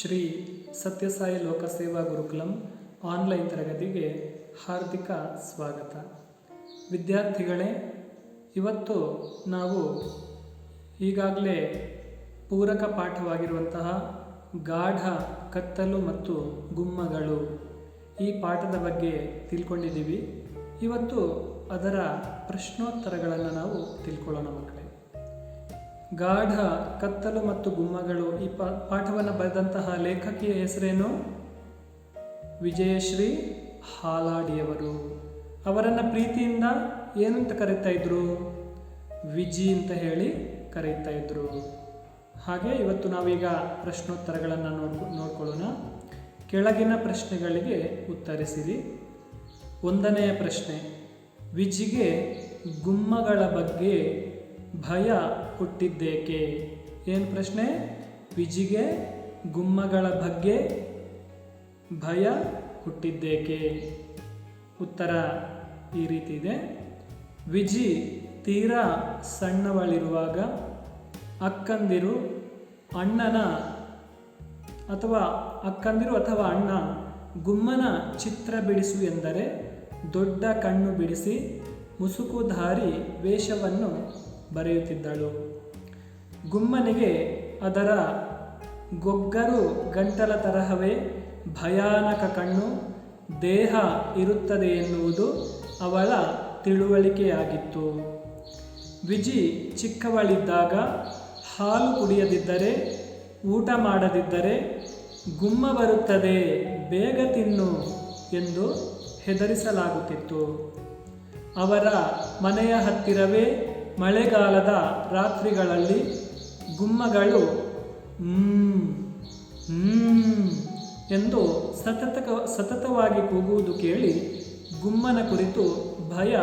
ಶ್ರೀ ಸತ್ಯಸಾಯಿ ಲೋಕಸೇವಾ ಗುರುಕುಲಂ ಆನ್ಲೈನ್ ತರಗತಿಗೆ ಹಾರ್ದಿಕ ಸ್ವಾಗತ. ವಿದ್ಯಾರ್ಥಿಗಳೇ, ಇವತ್ತು ನಾವು ಈಗಾಗಲೇ ಪೂರಕ ಪಾಠವಾಗಿರುವಂತಹ ಗಾಢ ಕತ್ತಲು ಮತ್ತು ಗುಮ್ಮಗಳು ಈ ಪಾಠದ ಬಗ್ಗೆ ತಿಳ್ಕೊಂಡಿದ್ದೀವಿ. ಇವತ್ತು ಅದರ ಪ್ರಶ್ನೋತ್ತರಗಳನ್ನು ನಾವು ತಿಳ್ಕೊಳ್ಳೋಣ ಮಕ್ಕಳೇ. ಗಾಢ ಕತ್ತಲು ಮತ್ತು ಗುಮ್ಮಗಳು ಈ ಪಾಠವನ್ನು ಬರೆದಂತಹ ಲೇಖಕಿಯ ಹೆಸರೇನು? ವಿಜಯಶ್ರೀ ಹಾಲಾಡಿಯವರು. ಅವರನ್ನು ಪ್ರೀತಿಯಿಂದ ಏನಂತ ಕರೀತಾ ಇದ್ರು? ವಿಜಿ ಅಂತ ಹೇಳಿ ಕರೀತಾ ಇದ್ರು. ಹಾಗೆ ಇವತ್ತು ನಾವೀಗ ಪ್ರಶ್ನೋತ್ತರಗಳನ್ನು ನೋಡ್ಕೊಳ್ಳೋಣ. ಕೆಳಗಿನ ಪ್ರಶ್ನೆಗಳಿಗೆ ಉತ್ತರಿಸಿರಿ. 1ನೇ ಪ್ರಶ್ನೆ, ವಿಜಿಗೆ ಗುಮ್ಮಗಳ ಬಗ್ಗೆ ಭಯ ಹುಟ್ಟಿದ್ದೇಕೆ? ಏನು ಪ್ರಶ್ನೆ? ವಿಜಿಗೆ ಗುಮ್ಮಗಳ ಬಗ್ಗೆ ಭಯ ಹುಟ್ಟಿದ್ದೇಕೆ? ಉತ್ತರ ಈ ರೀತಿ ಇದೆ. ವಿಜಿ ತೀರಾ ಸಣ್ಣವಳಿರುವಾಗ ಅಕ್ಕಂದಿರು ಅಥವಾ ಅಣ್ಣ ಗುಮ್ಮನ ಚಿತ್ರ ಬಿಡಿಸು ಎಂದರೆ ದೊಡ್ಡ ಕಣ್ಣು ಬಿಡಿಸಿ ಮುಸುಕುಧಾರಿ ವೇಷವನ್ನು ಬರೆಯುತ್ತಿದ್ದಳು. ಗುಮ್ಮನಿಗೆ ಅದರ ಗೊಗ್ಗರು ಗಂಟಲ ತರಹವೇ ಭಯಾನಕ ಕಣ್ಣು, ದೇಹ ಇರುತ್ತದೆ ಎನ್ನುವುದು ಅವಳ ತಿಳುವಳಿಕೆಯಾಗಿತ್ತು. ವಿಜಿ ಚಿಕ್ಕವಳಿದ್ದಾಗ ಹಾಲು ಕುಡಿಯದಿದ್ದರೆ, ಊಟ ಮಾಡದಿದ್ದರೆ ಗುಮ್ಮ ಬರುತ್ತದೆ, ಬೇಗ ತಿನ್ನು ಎಂದು ಹೆದರಿಸಲಾಗುತ್ತಿತ್ತು. ಅವರ ಮನೆಯ ಹತ್ತಿರವೇ ಮಳೆಗಾಲದ ರಾತ್ರಿಗಳಲ್ಲಿ ಗುಮ್ಮಗಳು ಎಂದು ಸತತವಾಗಿ ಕೂಗುವುದು ಕೇಳಿ ಗುಮ್ಮನ ಕುರಿತು ಭಯ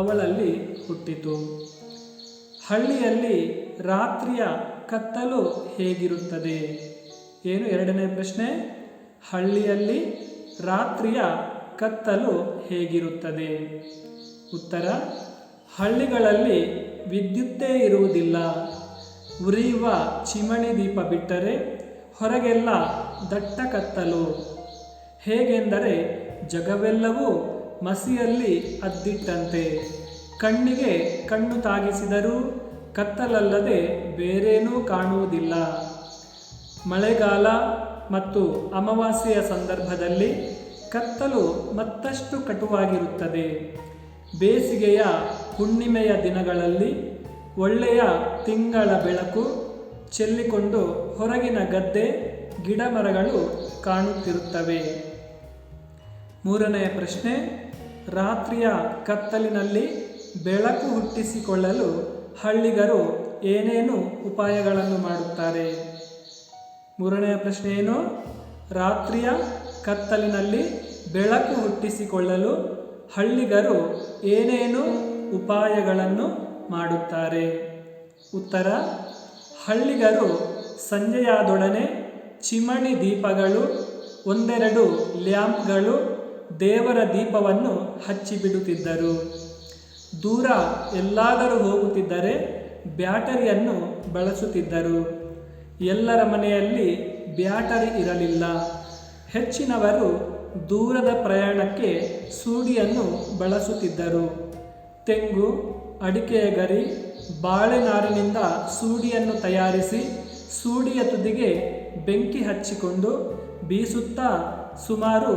ಅವಳಲ್ಲಿ ಹುಟ್ಟಿತು. ಹಳ್ಳಿಯಲ್ಲಿ ರಾತ್ರಿಯ ಕತ್ತಲು ಹೇಗಿರುತ್ತದೆ? ಏನು 2ನೇ ಪ್ರಶ್ನೆ? ಹಳ್ಳಿಯಲ್ಲಿ ರಾತ್ರಿಯ ಕತ್ತಲು ಹೇಗಿರುತ್ತದೆ? ಉತ್ತರ, ಹಳ್ಳಿಗಳಲ್ಲಿ ವಿದ್ಯುತ್ತೇ ಇರುವುದಿಲ್ಲ. ಉರಿಯುವ ಚಿಮಣಿ ದೀಪ ಬಿಟ್ಟರೆ ಹೊರಗೆಲ್ಲ ದಟ್ಟ ಕತ್ತಲು. ಹೇಗೆಂದರೆ ಜಗವೆಲ್ಲವೂ ಮಸಿಯಲ್ಲಿ ಅದ್ದಿಟ್ಟಂತೆ. ಕಣ್ಣಿಗೆ ಕಣ್ಣು ತಾಗಿಸಿದರೂ ಕತ್ತಲಲ್ಲದೆ ಬೇರೇನೂ ಕಾಣುವುದಿಲ್ಲ. ಮಳೆಗಾಲ ಮತ್ತು ಅಮಾವಾಸ್ಯೆಯ ಸಂದರ್ಭದಲ್ಲಿ ಕತ್ತಲು ಮತ್ತಷ್ಟು ಕಟುವಾಗಿರುತ್ತದೆ. ಬೇಸಿಗೆಯ ಹುಣ್ಣಿಮೆಯ ದಿನಗಳಲ್ಲಿ ಒಳ್ಳೆಯ ತಿಂಗಳ ಬೆಳಕು ಚೆಲ್ಲಿಕೊಂಡು ಹೊರಗಿನ ಗದ್ದೆ ಗಿಡಮರಗಳು ಕಾಣುತ್ತಿರುತ್ತವೆ. 3ನೇ ಪ್ರಶ್ನೆ, ರಾತ್ರಿಯ ಕತ್ತಲಿನಲ್ಲಿ ಬೆಳಕು ಹುಟ್ಟಿಸಿಕೊಳ್ಳಲು ಹಳ್ಳಿಗರು ಏನೇನು ಉಪಾಯಗಳನ್ನು ಮಾಡುತ್ತಾರೆ? 3ನೇ ಪ್ರಶ್ನೆ ಏನು? ರಾತ್ರಿಯ ಕತ್ತಲಿನಲ್ಲಿ ಬೆಳಕು ಹುಟ್ಟಿಸಿಕೊಳ್ಳಲು ಹಳ್ಳಿಗರು ಏನೇನು ಉಪಾಯಗಳನ್ನು ಮಾಡುತ್ತಾರೆ? ಉತ್ತರ, ಹಳ್ಳಿಗರು ಸಂಜೆಯಾದೊಡನೆ ಚಿಮಣಿ ದೀಪಗಳು, 1-2 ಲ್ಯಾಂಪ್ಗಳು, ದೇವರ ದೀಪವನ್ನು ಹಚ್ಚಿಬಿಡುತ್ತಿದ್ದರು. ದೂರ ಎಲ್ಲಾದರೂ ಹೋಗುತ್ತಿದ್ದರೆ ಬ್ಯಾಟರಿಯನ್ನು ಬಳಸುತ್ತಿದ್ದರು. ಎಲ್ಲರ ಮನೆಯಲ್ಲಿ ಬ್ಯಾಟರಿ ಇರಲಿಲ್ಲ. ಹೆಚ್ಚಿನವರು ದೂರದ ಪ್ರಯಾಣಕ್ಕೆ ಸೂಡಿಯನ್ನು ಬಳಸುತ್ತಿದ್ದರು. ತೆಂಗು, ಅಡಿಕೆಯ ಗರಿ, ಬಾಳೆನಾರಿನಿಂದ ಸೂಡಿಯನ್ನು ತಯಾರಿಸಿ ಸೂಡಿಯ ತುದಿಗೆ ಬೆಂಕಿ ಹಚ್ಚಿಕೊಂಡು ಬೀಸುತ್ತಾ ಸುಮಾರು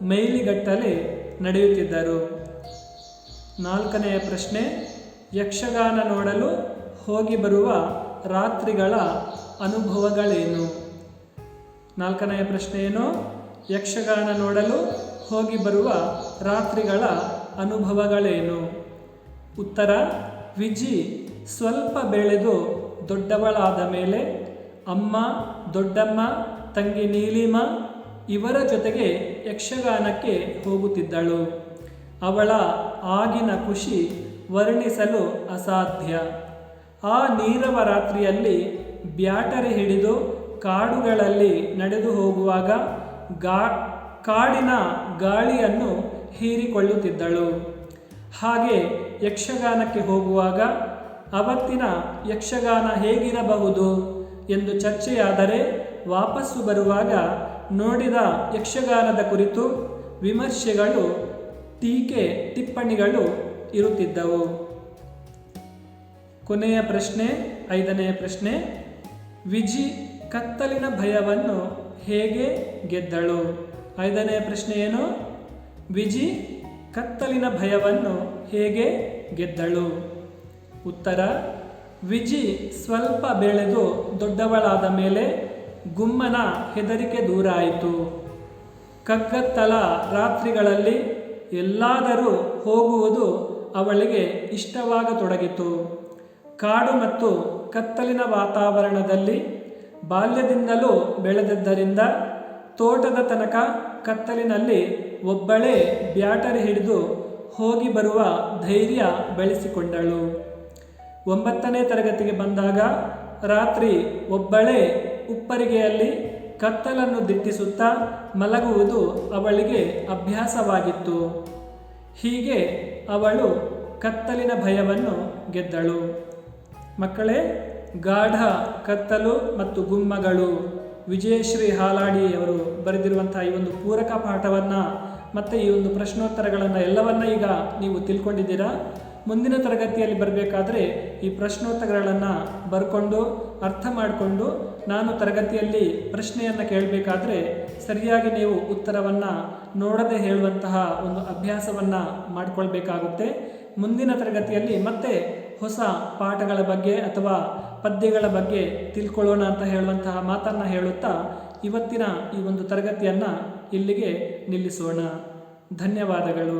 ಮೈಲಿಗಟ್ಟಲೆ ನಡೆಯುತ್ತಿದ್ದರು. 4ನೆಯ ಪ್ರಶ್ನೆ, ಯಕ್ಷಗಾನ ನೋಡಲು ಹೋಗಿ ಬರುವ ರಾತ್ರಿಗಳ ಅನುಭವಗಳೇನು? 4ನೆಯ ಪ್ರಶ್ನೆ ಏನು? ಯಕ್ಷಗಾನ ನೋಡಲು ಹೋಗಿ ಬರುವ ರಾತ್ರಿಗಳ ಅನುಭವಗಳೇನು? ಉತ್ತರ, ವಿಜಿ ಸ್ವಲ್ಪ ಬೆಳೆದು ದೊಡ್ಡವಳಾದ ಮೇಲೆ ಅಮ್ಮ, ದೊಡ್ಡಮ್ಮ, ತಂಗಿ ನೀಲಿಮ ಇವರ ಜೊತೆಗೆ ಯಕ್ಷಗಾನಕ್ಕೆ ಹೋಗುತ್ತಿದ್ದಳು. ಅವಳ ಆಗಿನ ಖುಷಿ ವರ್ಣಿಸಲು ಅಸಾಧ್ಯ. ಆ ನೀರವ ರಾತ್ರಿಯಲ್ಲಿ ಬ್ಯಾಟರಿ ಹಿಡಿದು ಕಾಡುಗಳಲ್ಲಿ ನಡೆದು ಹೋಗುವಾಗ ಕಾಡಿನ ಗಾಳಿಯನ್ನು ಹೀರಿಕೊಳ್ಳುತ್ತಿದ್ದಳು. ಹಾಗೆ ಯಕ್ಷಗಾನಕ್ಕೆ ಹೋಗುವಾಗ ಅವತ್ತಿನ ಯಕ್ಷಗಾನ ಹೇಗಿರಬಹುದು ಎಂದು ಚರ್ಚೆಯಾದರೆ ವಾಪಸ್ಸು ಬರುವಾಗ ನೋಡಿದ ಯಕ್ಷಗಾನದ ಕುರಿತು ವಿಮರ್ಶೆಗಳು, ಟೀಕೆ, ಟಿಪ್ಪಣಿಗಳು ಇರುತ್ತಿದ್ದವು. ಕೊನೆಯ ಪ್ರಶ್ನೆ, 5ನೇ ಪ್ರಶ್ನೆ. ವಿಜಿ ಕತ್ತಲಿನ ಭಯವನ್ನು ಹೇಗೆ ಗೆದ್ದಳು? 5ನೇ ಪ್ರಶ್ನೆ ಏನು? ವಿಜಿ ಕತ್ತಲಿನ ಭಯವನ್ನು ಹೇಗೆ ಗೆದ್ದಳು? ಉತ್ತರ: ವಿಜಿ ಸ್ವಲ್ಪ ಬೆಳೆದು ದೊಡ್ಡವಳಾದ ಮೇಲೆ ಗುಮ್ಮನ ಹೆದರಿಕೆ ದೂರ ಆಯಿತು. ಕಗ್ಗತ್ತಲ ರಾತ್ರಿಗಳಲ್ಲಿ ಎಲ್ಲಾದರೂ ಹೋಗುವುದು ಅವಳಿಗೆ ಇಷ್ಟವಾಗತೊಡಗಿತು. ಕಾಡು ಮತ್ತು ಕತ್ತಲಿನ ವಾತಾವರಣದಲ್ಲಿ ಬಾಲ್ಯದಿಂದಲೂ ಬೆಳೆದದ್ದರಿಂದ ತೋಟದ ತನಕ ಕತ್ತಲಿನಲ್ಲಿ ಒಬ್ಬಳೇ ಬ್ಯಾಟರಿ ಹಿಡಿದು ಹೋಗಿ ಬರುವ ಧೈರ್ಯ ಬೆಳೆಸಿಕೊಂಡಳು. 9ನೇ ತರಗತಿಗೆ ಬಂದಾಗ ರಾತ್ರಿ ಒಬ್ಬಳೇ ಉಪ್ಪರಿಗೆಯಲ್ಲಿ ಕತ್ತಲನ್ನು ದಿಟ್ಟಿಸುತ್ತಾ ಮಲಗುವುದು ಅವಳಿಗೆ ಅಭ್ಯಾಸವಾಗಿತ್ತು. ಹೀಗೆ ಅವಳು ಕತ್ತಲಿನ ಭಯವನ್ನು ಗೆದ್ದಳು. ಮಕ್ಕಳೇ, ಗಾಢ ಕತ್ತಲು ಮತ್ತು ಗುಮ್ಮಗಳು, ವಿಜಯಶ್ರೀ ಹಾಲಾಡಿಯವರು ಬರೆದಿರುವಂತಹ ಈ ಒಂದು ಪೂರಕ ಪಾಠವನ್ನು ಮತ್ತು ಈ ಒಂದು ಪ್ರಶ್ನೋತ್ತರಗಳನ್ನು ಎಲ್ಲವನ್ನ ಈಗ ನೀವು ತಿಳ್ಕೊಂಡಿದ್ದೀರಾ. ಮುಂದಿನ ತರಗತಿಯಲ್ಲಿ ಬರಬೇಕಾದ್ರೆ ಈ ಪ್ರಶ್ನೋತ್ತರಗಳನ್ನು ಬರ್ಕೊಂಡು ಅರ್ಥ ಮಾಡಿಕೊಂಡು ನಾನು ತರಗತಿಯಲ್ಲಿ ಪ್ರಶ್ನೆಯನ್ನು ಕೇಳಬೇಕಾದ್ರೆ ಸರಿಯಾಗಿ ನೀವು ಉತ್ತರವನ್ನು ನೋಡದೆ ಹೇಳುವಂತಹ ಒಂದು ಅಭ್ಯಾಸವನ್ನು ಮಾಡಿಕೊಳ್ಬೇಕಾಗುತ್ತೆ. ಮುಂದಿನ ತರಗತಿಯಲ್ಲಿ ಮತ್ತೆ ಹೊಸ ಪಾಠಗಳ ಬಗ್ಗೆ ಅಥವಾ ಪದ್ಯಗಳ ಬಗ್ಗೆ ತಿಳ್ಕೊಳ್ಳೋಣ ಅಂತ ಹೇಳುವಂತಹ ಮಾತನ್ನು ಹೇಳುತ್ತಾ ಇವತ್ತಿನ ಈ ಒಂದು ತರಗತಿಯನ್ನು ಇಲ್ಲಿಗೆ ನಿಲ್ಲಿಸೋಣ. ಧನ್ಯವಾದಗಳು.